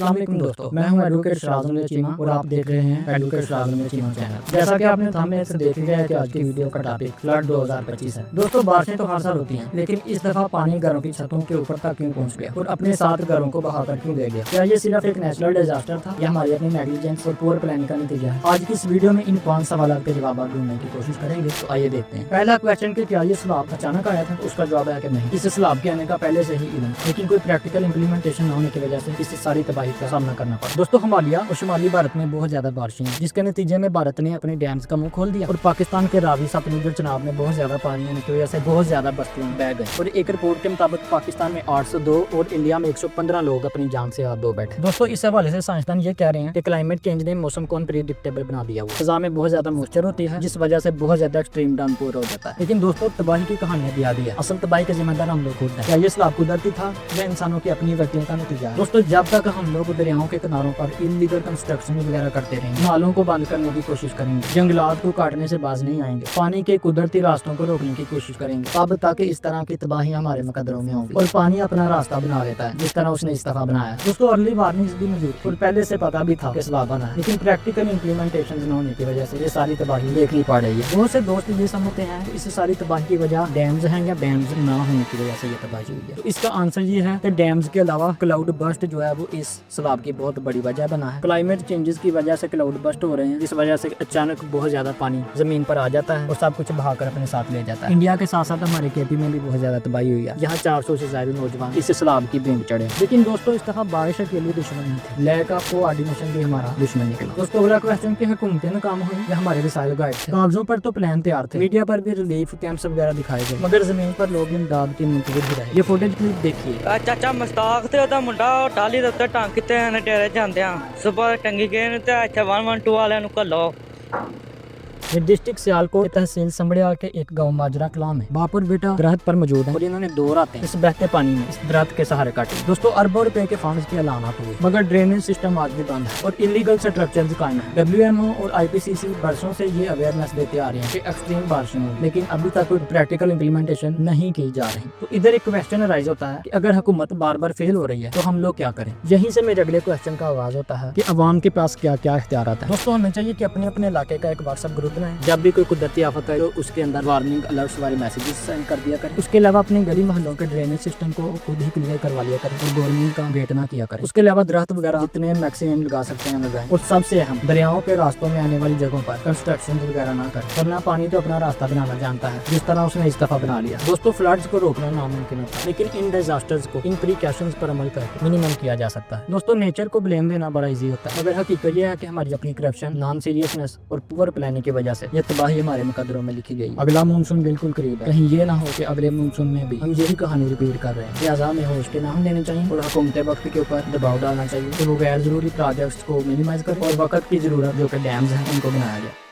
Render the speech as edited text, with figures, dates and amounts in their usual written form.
अस्सलाम वालेकुम दोस्तों, मैं हूं एडवोकेट शराजुल चीमा और आप देख रहे हैं एडवोकेट शराजुल चीमा चैनल। जैसा कि आपने थंबनेल से देख लिया है कि आज की वीडियो का टॉपिक फ्लड 2025 है। दोस्तों बारिशें तो हर साल होती हैं, लेकिन इस दफा पानी घरों की छतों के ऊपर तक क्यों पहुंच गया और अपने साथ घरों को बहाकर क्यों ले गया? क्या ये सिर्फ एक नेचुरल डिजास्टर था या हमारी अपनी नेग्लिजेंस और पुअर प्लानिंग का नतीजा है? आज की इस वीडियो में इन 5 सवालों के जवाब ढूंढने की कोशिश करेंगे। तो आइए देखते हैं। पहला क्वेश्चन कि क्या ये सैलाब अचानक आया था? उसका जवाब है कि नहीं। इस सैलाब के आने का पहले से ही इल्म, लेकिन कोई प्रैक्टिकल इंप्लीमेंटेशन न होने की वजह से इस सारी तबाही का सामना करना पड़ा। दोस्तों हिमालय और शुमाली भारत में बहुत ज्यादा बारिशें हैं, जिसके नतीजे में भारत ने अपने डैम्स का मुंह खोल दिया और पाकिस्तान के रावी सतलुज और चनाब में बहुत ज्यादा पानी होने की वजह से बहुत ज्यादा बस्तियां बह गई और एक रिपोर्ट के मुताबिक पाकिस्तान में 802 और इंडिया में 115 लोग अपनी जान से हाथ धो बैठे। दोस्तों इस हवाले से साइंसदान ये कह रहे हैं कि क्लाइमेट चेंज ने मौसम को अनप्रेडिक्टेबल बना दिया हुआ। फिजा में बहुत ज्यादा मॉइस्चर होती है, जिस वजह से बहुत ज्यादा एक्सट्रीम डाउनपोर हो जाता है। लेकिन दोस्तों तबाही की कहानियां भी आती है, असल तबाही का जिम्मेदार हम लोग खुद हैं। क्या ये सैलाब कुदरती था या इंसानों की अपनी गलतियों का नतीजा है? दोस्तों जब तक हम लोग दरियाओं के किनारों पर इलीगल कंस्ट्रक्शन वगैरह करते रहेंगे, नालों को बंद करने की कोशिश करेंगे, जंगलात को काटने से बाज नहीं आएंगे, पानी के कुदरती रास्तों को रोकने की कोशिश करेंगे, तब तक इस तरह की तबाही हमारे मुकद्दरों में होगी और पानी अपना रास्ता बना लेता है जिस तरह उसने इस दफा बनाया। दोस्तों अर्ली वार्निंग भी मौजूद थी और पहले से पता भी था कि सैलाब बना है, लेकिन प्रैक्टिकल इंप्लीमेंटेशन न होने की वजह से ये सारी तबाही देखनी पड़ रही है। बहुत से दोस्त ये समझते हैं कि इस सारी तबाही की वजह डैम्स हैं या डैम्स ना होने की वजह से ये तबाही हुई है। तो इसका आंसर ये है कि डैम्स के अलावा क्लाउड बर्स्ट जो है वो इस सैलाब की बहुत बड़ी वजह बना है। क्लाइमेट चेंजेस की वजह से क्लाउड बर्स्ट हो रहे हैं, जिस वजह से अचानक बहुत ज्यादा पानी जमीन पर आ जाता है और सब कुछ बहाकर अपने साथ ले जाता है। इंडिया के साथ साथ हमारे केपी में भी बहुत ज्यादा तबाही हुई है, यहाँ 400 से ज्यादा नौजवान इस सैलाब की भेंट चढ़े। लेकिन दोस्तों इस दफा बारिश अकेली दुश्मन नहीं थी, लैक ऑफ कोऑर्डिनेशन भी हमारा दुश्मन निकला। दोस्तों अगला क्वेश्चन की हुकूमतें नाकाम हुई या हमारे वसाइल गायब थे? कागजों पर तो प्लान तैयार थे, मीडिया पर भी रिलीफ कैंप्स वगैरह दिखाए गए, मगर जमीन पर लोग इमदाद की मुंतजिर ही रहे। ये फुटेज क्लिप देखिए। चाचा मुस्ताक ते ओदा मुंडा टाली दे उत्ते टंग किते ने टेरे जांदे सुबह टंगी गए ने ते इत्थे 112 वालियां नु घल्लो। ये डिस्ट्रिक्ट सियालकोट तहसील संबड़िया के एक गांव माजरा कलाम है। बापुर बेटा दरख्त पर मौजूद है और इन्होंने 2 रातें इस बहते पानी में इस दरख्त के सहारे काटे। दोस्तों अरबों रुपए के फंड्स की ऐलानात हुए, मगर ड्रेनेज सिस्टम आज भी बंद है और इलीगल स्ट्रक्चर्स कायम है। WMO और IPCC बरसों से ये अवेयरनेस देते आ रहे हैं कि एक्सट्रीम बारिशें होंगी, लेकिन अभी तक कोई प्रैक्टिकल इंप्लीमेंटेशन नहीं की जा रही। तो इधर एक क्वेश्चन राइज होता है कि अगर हुकूमत बार बार फेल हो रही है तो हम लोग क्या करें? यहीं से मेरे अगले क्वेश्चन का आगाज होता है कि अवाम के पास क्या क्या इख्तियारात है। दोस्तों हमें चाहिए कि अपने अपने इलाके का एक व्हाट्सएप ग्रुप बनाएं, जब भी कोई कुदरती आफत है तो उसके अंदर वार्निंग अलर्ट्स वाले मैसेजेस सेंड कर दिया करें। उसके अलावा अपने गली मोहल्लों के ड्रेनेज सिस्टम को खुद ही क्लियर करवा लिया करें और गवर्नमेंट का वेट ना किया करें। उसके अलावा दरख्त वगैरह जितने मैक्सिमम लगा सकते हैं लगाएं और सबसे अहम दरियाओं के रास्तों में आने वाली जगहों पर कंस्ट्रक्शन वगैरह ना करें, वरना पानी तो अपना रास्ता बनाना जानता है, जिस तरह उसने इस दफा बना लिया। दोस्तों फ्लड्स को रोकना नामुमकिन होता है, लेकिन इन डिजास्टर्स को इन प्रिकॉशंस पर अमल करके मिनिमम किया जा सकता है। दोस्तों नेचर को ब्लेम देना बड़ा इजी होता है, मगर हकीकत यह है कि हमारी अपनी करप्शन, नॉन सीरियसनेस और पुअर प्लानिंग की वजह से यह तबाही हमारे मुकद्दरों में लिखी गई। अगला मानसून बिल्कुल करीब है, कहीं ये ना हो कि अगले मानसून में भी हम यही कहानी रिपीट कर रहे हैं। लिहाजा हमें होश के नाम देने चाहिए और हुकूमतें वक्त के ऊपर दबाव डालना चाहिए कि वो गैर जरूरी प्रोजेक्ट्स को मिनिमाइज करें और वक्त की जरूरत जो कि डैम्स हैं उनको बनाया जाए।